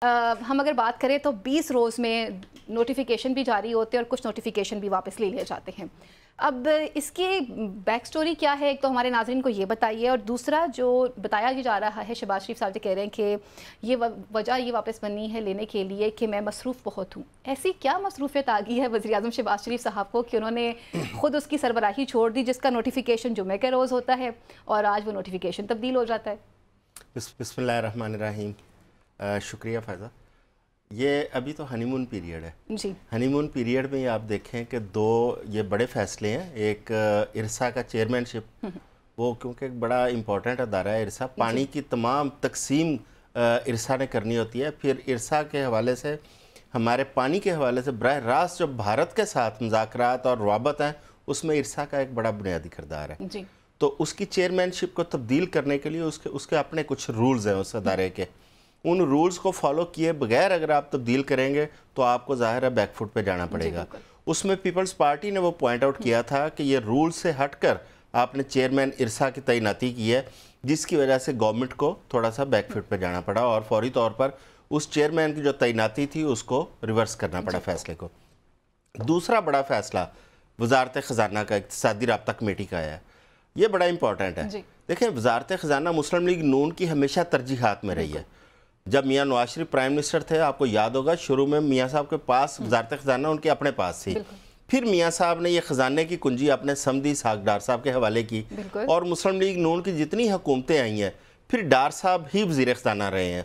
ہم اگر بات کریں تو 20 روز میں نوٹیفیکیشن بھی جاری ہوتے ہیں اور کچھ نوٹیفیکیشن بھی واپس لے لیے جاتے ہیں۔ اب اس کی بیک سٹوری کیا ہے، ایک تو ہمارے ناظرین کو یہ بتائیے، اور دوسرا جو بتایا جا رہا ہے، شہباز شریف صاحب جو کہہ رہے ہیں کہ یہ وجہ یہ واپس بنی ہے لینے کے لیے کہ میں مصروف بہت ہوں۔ ایسی کیا مصروفیت آ گئی ہے وزیر اعظم شہباز شریف صاحب کو کہ انہوں نے خود اس کی سربراہی چھوڑ دی، جس کا نوٹیفیکیشن جمعہ کے روز ہوتا ہے اور آج وہ نوٹیفیکیشن تبدیل ہو جاتا ہے؟ بسم اللہ الرحمن الرحیم۔ شکریہ فائزہ۔ یہ ابھی تو ہنی مون پیریڈ ہے جی، ہنی مون پیریڈ میں آپ دیکھیں کہ یہ بڑے فیصلے ہیں۔ ایک ارسا کا چیئرمین شپ، وہ کیونکہ ایک بڑا امپورٹنٹ ادارہ ہے ارسا، پانی کی تمام تقسیم ارسا نے کرنی ہوتی ہے۔ پھر ارسا کے حوالے سے، ہمارے پانی کے حوالے سے براہ راست جو بھارت کے ساتھ مذاکرات اور روابط ہیں، اس میں ارسا کا ایک بڑا بنیادی کردار ہے۔ جی، تو اس کی چیئرمین شپ کو تبدیل کرنے کے لیے اس کے اپنے کچھ رولز ہیں اس ادارے کے۔ ان رولز کو فالو کیے بغیر اگر آپ تبدیل کریں گے تو آپ کو ظاہر ہے بیک فٹ پہ جانا پڑے گا۔ اس میں پیپلز پارٹی نے وہ پوائنٹ آؤٹ کیا تھا کہ یہ رول سے ہٹ کر آپ نے چیئرمین ارسا کی تعیناتی کی ہے، جس کی وجہ سے گورنمنٹ کو تھوڑا سا بیک فٹ پہ جانا پڑا اور فوری طور پر اس چیئرمین کی جو تعیناتی تھی اس کو ریورس کرنا پڑا فیصلے کو۔ دوسرا بڑا فیصلہ وزارت خزانہ کا اقتصادی رابطہ کمیٹی کا ہے۔ یہ بڑا امپورٹنٹ ہے۔ دیکھیں، وزارت خزانہ مسلم لیگ نون کی ہمیشہ ترجیحات میں رہی ہے۔ جب میاں نواز شریف پرائم منسٹر تھے، آپ کو یاد ہوگا شروع میں میاں صاحب کے پاس وزارت خزانہ ان کے اپنے پاس تھی۔ پھر میاں صاحب نے یہ خزانے کی کنجی اپنے سمدھی اسحاق ڈار صاحب کے حوالے کی، اور مسلم لیگ نون کی جتنی حکومتیں آئی ہیں پھر ڈار صاحب ہی وزیر خزانہ رہے ہیں۔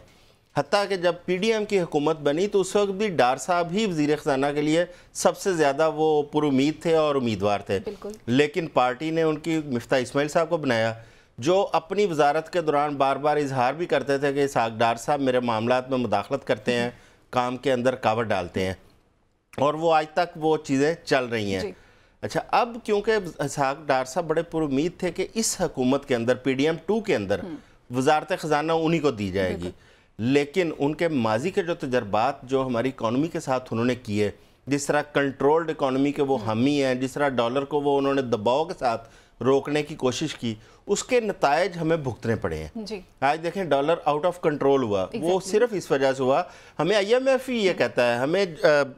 حتیٰ کہ جب پی ڈی ایم کی حکومت بنی تو اس وقت بھی ڈار صاحب ہی وزیر خزانہ کے لیے سب سے زیادہ وہ پر امید تھے اور امیدوار تھے۔ لیکن پارٹی نے ان کی مفتاح اسماعیل صاحب کو بنایا، جو اپنی وزارت کے دوران بار بار اظہار بھی کرتے تھے کہ اسحاق ڈار صاحب میرے معاملات میں مداخلت کرتے ہیں، کام کے اندر رکاوٹ ڈالتے ہیں، اور وہ آج تک وہ چیزیں چل رہی ہیں۔ اچھا، اب کیونکہ اسحاق ڈار صاحب بڑے پر امید تھے کہ اس حکومت کے اندر پی ڈی ایم 2 کے اندر وزارت خزانہ انہی کو دی جائے گی، لیکن ان کے ماضی کے جو تجربات جو ہماری اکانومی کے ساتھ انہوں نے کیے، جس طرح کنٹرولڈ اکانومی کے وہ حامی ہیں، جس طرح ڈالر کو وہ انہوں نے دباؤ کے ساتھ روکنے کی کوشش کی، اس کے نتائج ہمیں بھگتنے پڑے ہیں۔ آج دیکھیں ڈالر آؤٹ آف کنٹرول ہوا، وہ صرف اس وجہ سے ہوا، ہمیں آئی ایم ایف ہی یہ کہتا ہے، ہمیں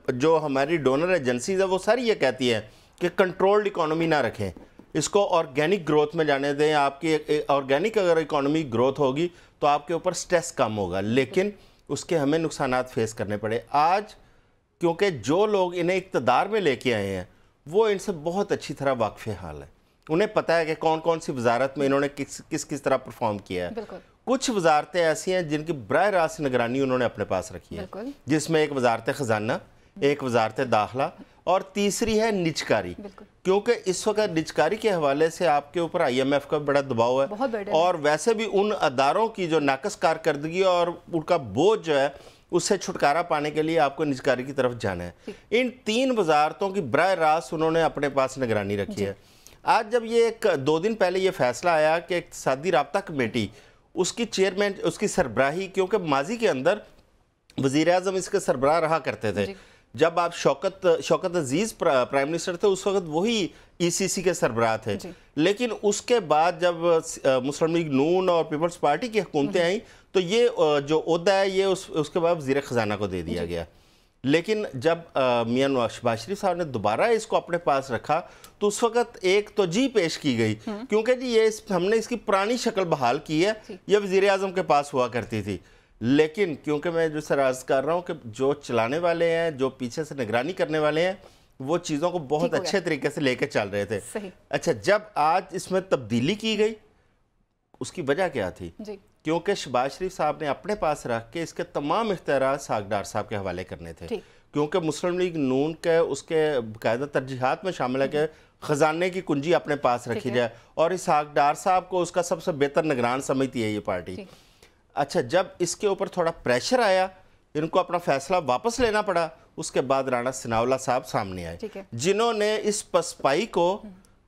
جو ہماری ڈونر ایجنسیز ہیں وہ ساری یہ کہتی ہیں کہ کنٹرولڈ اکانومی نہ رکھیں، اس کو آرگینک گروتھ میں جانے دیں۔ آپ کی آرگینک اگر اکانومی گروتھ ہوگی تو آپ کے اوپر سٹریس کم ہوگا، لیکن اس کے ہمیں نقصانات فیس کرنے پڑے۔ آج کیونکہ جو لوگ انہیں اقتدار میں لے کے آئے ہیں وہ ان سے بہت اچھی طرح واقف حال ہے، انہیں پتہ ہے کہ کون کون سی وزارت میں انہوں نے کس طرح پرفارم کیا ہے۔ کچھ وزارتیں ایسی ہیں جن کی براہ راست نگرانی انہوں نے اپنے پاس رکھی ہے، جس میں ایک وزارت خزانہ، ایک وزارت داخلہ، اور تیسری ہے نجکاری، کیونکہ اس وقت نجکاری کے حوالے سے آپ کے اوپر آئی ایم ایف کا بڑا دباؤ ہے، اور ویسے بھی ان اداروں کی جو ناقص کارکردگی اور ان کا بوجھ جو ہے اس سے چھٹکارا پانے کے لیے آپ کو نجکاری کی طرف جانا ہے۔ ان 3 وزارتوں کی براہ راست انہوں نے اپنے پاس نگرانی رکھی ہے۔ آج جب یہ 2 دن پہلے یہ فیصلہ آیا کہ اقتصادی رابطہ کمیٹی، اس کی چیئرمین، اس کی سربراہی، کیونکہ ماضی کے اندر وزیر اعظم اس کے سربراہ رہا کرتے تھے، جب آپ شوکت عزیز پرائم منسٹر تھے اس وقت وہی ای سی سی کے سربراہ تھے، لیکن اس کے بعد جب مسلم لیگ نون اور پیپلز پارٹی کی حکومتیں آئیں تو یہ جو عہدہ ہے یہ اس کے بعد وزیر خزانہ کو دے دیا گیا۔ لیکن جب میاں شہباز شریف صاحب نے دوبارہ اس کو اپنے پاس رکھا تو اس وقت ایک توجیہ پیش کی گئی، کیونکہ جی ہم نے اس کی پرانی شکل بحال کی ہے، یہ وزیر اعظم کے پاس ہوا کرتی تھی، لیکن کیونکہ میں جو سر عرض کر رہا ہوں کہ جو چلانے والے ہیں، جو پیچھے سے نگرانی کرنے والے ہیں، وہ چیزوں کو بہت اچھے طریقے سے لے کے چل رہے تھے۔ اچھا، جب آج اس میں تبدیلی کی گئی، اس کی وجہ کیا تھی؟ کیونکہ شہباز شریف صاحب نے اپنے پاس رکھ کے اس کے تمام اختیارات اسحاق ڈار صاحب کے حوالے کرنے تھے، کیونکہ مسلم لیگ نون کے اس کے باقاعدہ ترجیحات میں شامل ہے کہ خزانے کی کنجی اپنے پاس رکھی جائے، اور اسحاق ڈار صاحب کو اس کا سب سے بہتر نگران سمجھتی ہے یہ پارٹی۔ اچھا، جب اس کے اوپر تھوڑا پریشر آیا، ان کو اپنا فیصلہ واپس لینا پڑا، اس کے بعد رانا ثناءاللہ صاحب سامنے آئے، جنہوں نے اس پسپائی کو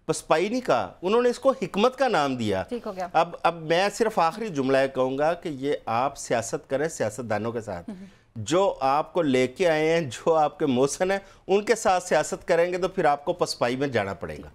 پسپائی نہیں کہا، انہوں نے اس کو حکمت کا نام دیا۔ اب میں صرف آخری جملہ کہوں گا کہ یہ آپ سیاست کریں سیاستدانوں کے ساتھ، جو آپ کو لے کے آئے ہیں، جو آپ کے موسن ہیں، ان کے ساتھ سیاست کریں گے تو پھر آپ کو پسپائی میں جانا پڑے گا۔